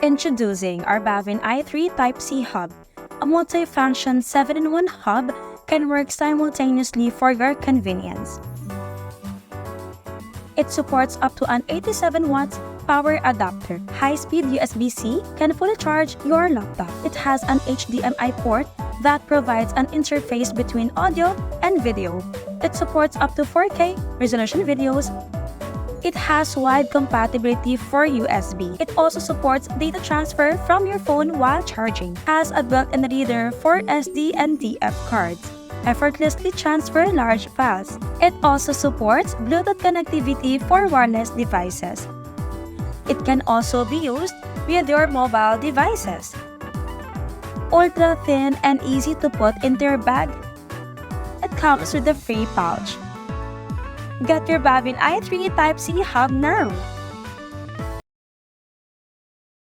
Introducing our BAVIN i3 Type-C hub. A multi-function 7-in-1 hub can work simultaneously for your convenience. It supports up to an 87 watts power adapter. High-speed USB-C can fully charge your laptop. It has an HDMI port that provides an interface between audio and video. It supports up to 4K resolution videos. It has wide compatibility for USB. It also supports data transfer from your phone while charging. Has a built-in reader for SD and DF cards. Effortlessly transfer large files. It also supports Bluetooth connectivity for wireless devices. It can also be used with your mobile devices. Ultra thin and easy to put into your bag. It comes with a free pouch. Get your BAVIN i3 Type-C hub now!